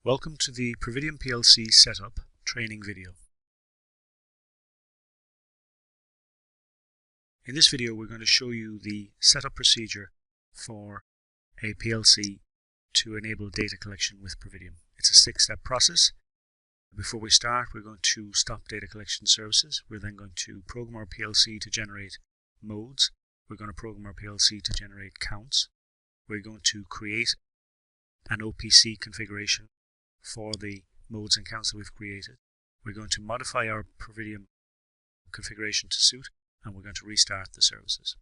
Welcome to the Provideam PLC Setup training video. In this video we're going to show you the setup procedure for a PLC to enable data collection with Provideam. It's a 6-step process. Before we start, we're going to stop data collection services. We're then going to program our PLC to generate modes. We're going to program our PLC to generate counts. We're going to create an OPC configuration for the modes and counts that we've created. We're going to modify our Provideam configuration to suit, and we're going to restart the services.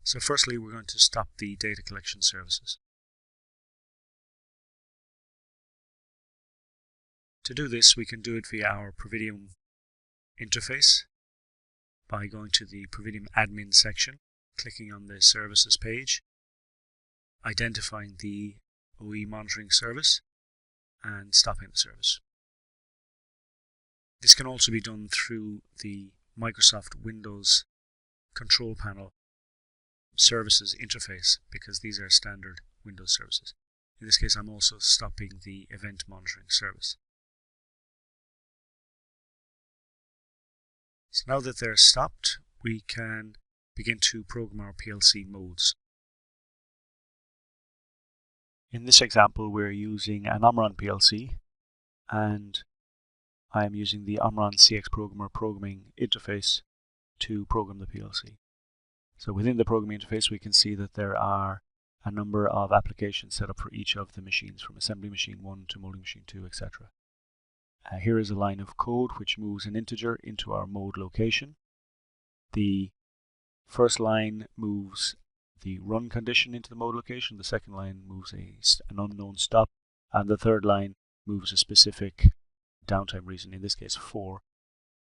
So firstly, we're going to stop the data collection services. To do this, we can do it via our Provideam interface by going to the Provideam admin section, clicking on the services page, identifying the OE monitoring service, and stopping the service. This can also be done through the Microsoft Windows control panel services interface, because these are standard Windows services. In this case, I'm also stopping the event monitoring service. So now that they're stopped, we can begin to program our PLC modes. In this example, we're using an Omron PLC, and I am using the Omron CX Programmer programming interface to program the PLC. So within the programming interface, we can see that there are a number of applications set up for each of the machines, from assembly machine 1 to molding machine 2, etc. Here is a line of code which moves an integer into our mode location. The first line moves the run condition into the mode location, the second line moves an unknown stop, and the third line moves a specific downtime reason, in this case 4.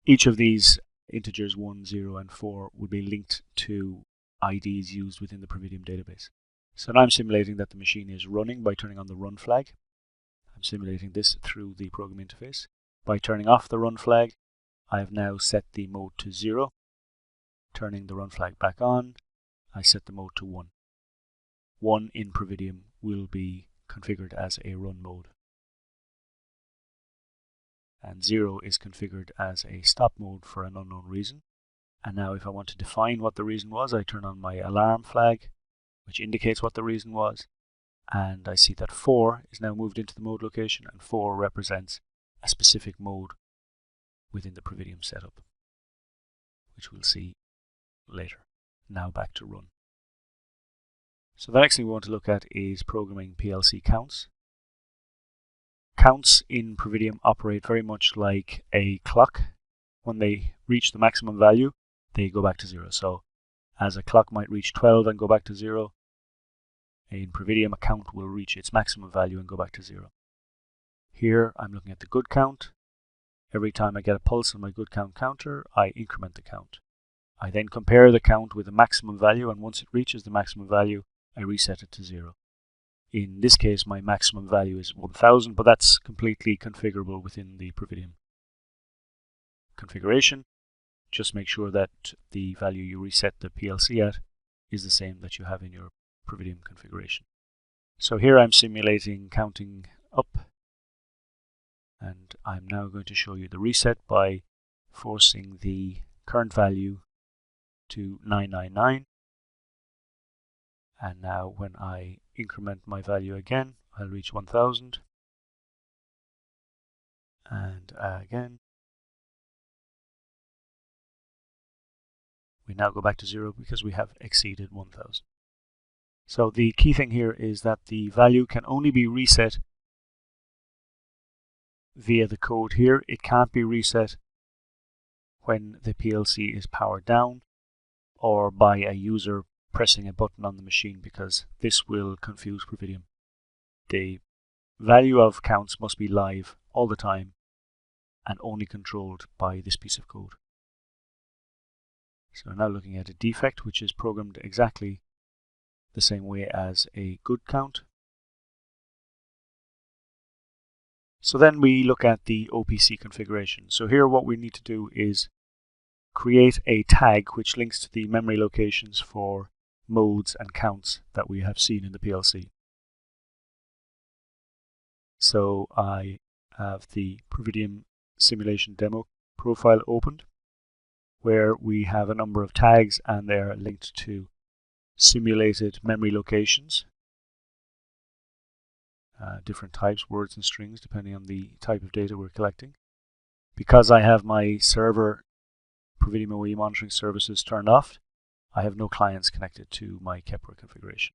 Each of these integers 1, 0 and 4 would be linked to IDs used within the Provideam database. So now I'm simulating that the machine is running by turning on the run flag. I'm simulating this through the program interface. By turning off the run flag, I have now set the mode to 0. Turning the run flag back on, I set the mode to 1. 1 in Provideam will be configured as a run mode, and 0 is configured as a stop mode for an unknown reason. And now if I want to define what the reason was, I turn on my alarm flag, which indicates what the reason was, and I see that 4 is now moved into the mode location, and 4 represents a specific mode within the Provideam setup, which we'll see later. Now back to run. So the next thing we want to look at is programming PLC counts. Counts in Provideam operate very much like a clock. When they reach the maximum value, they go back to 0. So as a clock might reach 12 and go back to 0, in Provideam a count will reach its maximum value and go back to 0. Here I'm looking at the good count. Every time I get a pulse on my good count counter, I increment the count. I then compare the count with the maximum value, and once it reaches the maximum value, I reset it to 0. In this case, my maximum value is 1000, but that's completely configurable within the Provideam configuration. Just make sure that the value you reset the PLC at is the same that you have in your Provideam configuration. So here I'm simulating counting up, and I'm now going to show you the reset by forcing the current value to 999, and now when I increment my value again, I'll reach 1000, and again we now go back to 0 because we have exceeded 1000. So the key thing here is that the value can only be reset via the code here. It can't be reset when the PLC is powered down or by a user pressing a button on the machine, because this will confuse Provideam. The value of counts must be live all the time and only controlled by this piece of code. So now looking at a defect which is programmed exactly the same way as a good count. So then we look at the OPC configuration. So here what we need to do is create a tag which links to the memory locations for modes and counts that we have seen in the PLC. So I have the Provideam simulation demo profile opened, where we have a number of tags and they're linked to simulated memory locations, different types, words and strings, depending on the type of data we're collecting. Because I have my server Provideam OE monitoring services turned off, I have no clients connected to my Kepler configuration.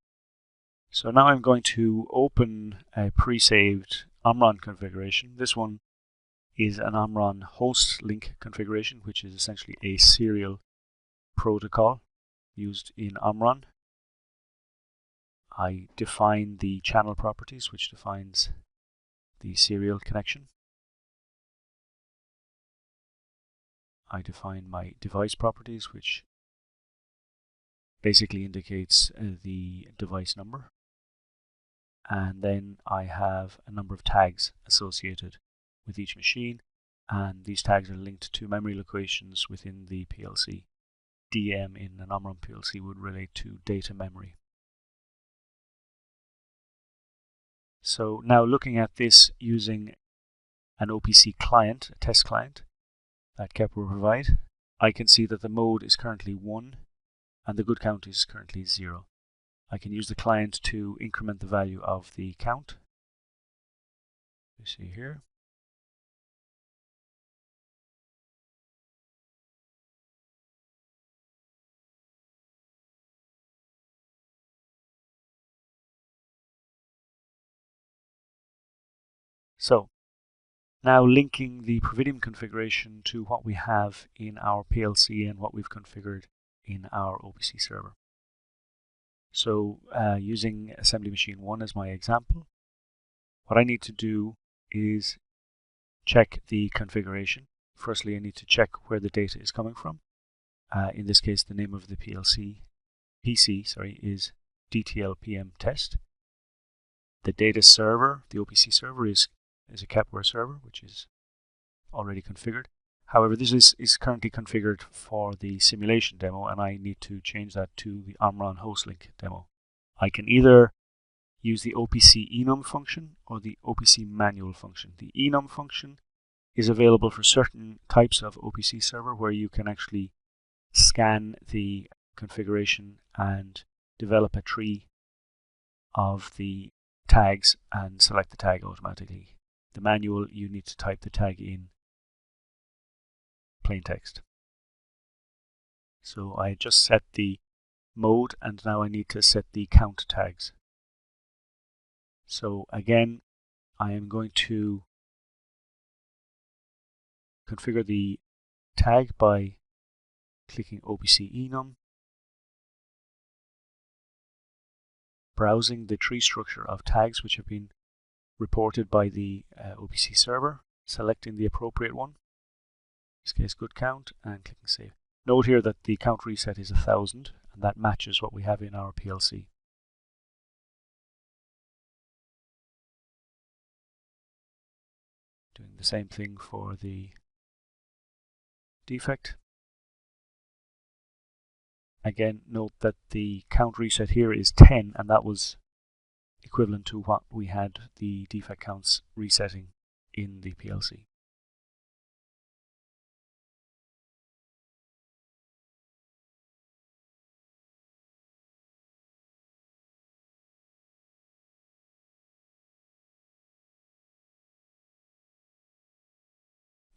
So now I'm going to open a pre-saved Omron configuration. This one is an Omron host link configuration, which is essentially a serial protocol used in Omron. I define the channel properties, which defines the serial connection. I define my device properties, which basically indicates the device number. And then I have a number of tags associated with each machine, and these tags are linked to memory locations within the PLC. DM in an Omron PLC would relate to data memory. So now looking at this using an OPC client, a test client that Kepler will provide, I can see that the mode is currently 1 and the good count is currently 0. I can use the client to increment the value of the count. You see here. So now linking the Provideam configuration to what we have in our PLC and what we've configured in our OPC server. So using assembly machine 1 as my example, what I need to do is check the configuration. Firstly, I need to check where the data is coming from. In this case, the name of the PC is DTL-PM test. The data server, the OPC server, is a Kepler server, which is already configured. However, this is currently configured for the simulation demo, and I need to change that to the Omron hostlink demo. I can either use the OPC enum function or the OPC manual function. The enum function is available for certain types of OPC server where you can actually scan the configuration and develop a tree of the tags and select the tag automatically. The manual, you need to type the tag in plain text. So I just set the mode and now I need to set the count tags. So again, I am going to configure the tag by clicking OPC enum, browsing the tree structure of tags which have been reported by the OPC server, selecting the appropriate one, in this case good count, and clicking save. Note here that the count reset is 1000 and that matches what we have in our PLC. Doing the same thing for the defect. Again, note that the count reset here is 10 and that was equivalent to what we had the defect counts resetting in the PLC.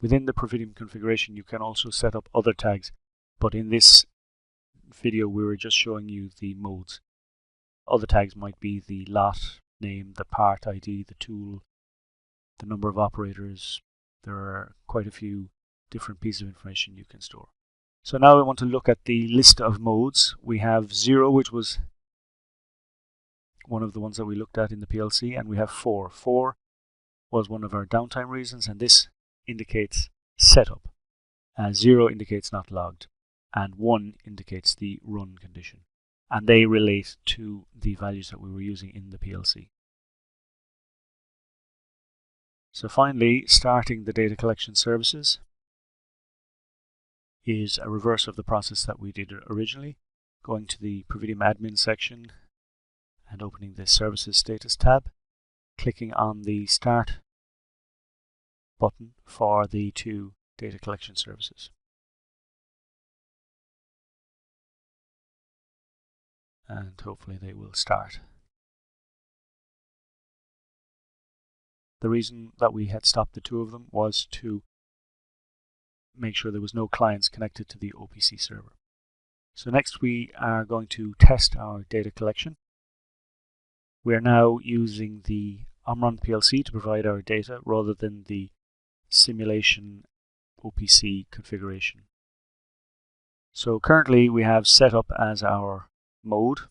Within the Provideam configuration, you can also set up other tags, but in this video we were just showing you the modes. Other tags might be the lot name, the part ID, the tool, the number of operators. There are quite a few different pieces of information you can store. So now I want to look at the list of modes. We have 0, which was one of the ones that we looked at in the PLC, and we have 4. 4 was one of our downtime reasons, and this indicates setup. 0 indicates not logged, and 1 indicates the run condition. And they relate to the values that we were using in the PLC. So finally, starting the data collection services is a reverse of the process that we did originally, going to the Provideam admin section and opening the services status tab. clicking on the Start button for the two data collection services. And hopefully they will start. The reason that we had stopped the two of them was to make sure there was no clients connected to the OPC server. So next we are going to test our data collection. We are now using the Omron PLC to provide our data rather than the simulation OPC configuration. So currently we have setup as our mode.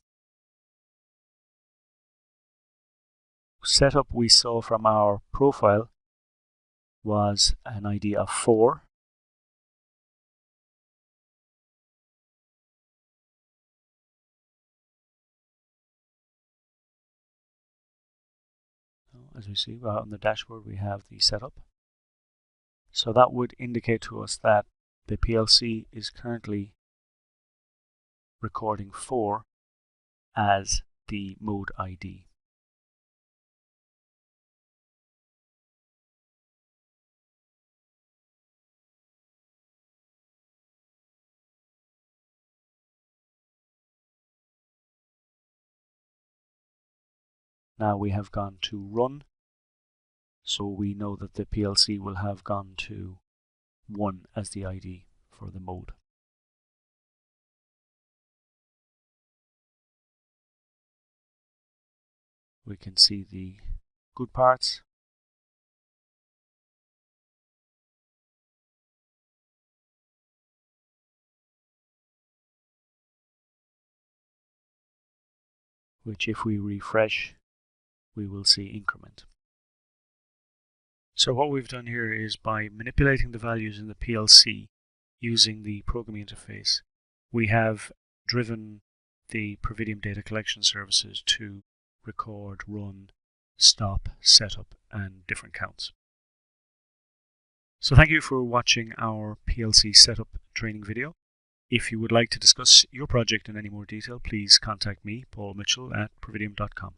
Setup we saw from our profile was an ID of 4. As we see on the dashboard, we have the setup. So that would indicate to us that the PLC is currently recording 4 as the mode ID. Now we have gone to run, so we know that the PLC will have gone to 1 as the ID for the mode. We can see the good parts. Which if we refresh, we will see increment. So what we've done here is by manipulating the values in the PLC using the programming interface, we have driven the Provideam data collection services to record, run, stop, setup, and different counts. So thank you for watching our PLC setup training video. If you would like to discuss your project in any more detail, please contact me, Paul Mitchell, at Provideam.com.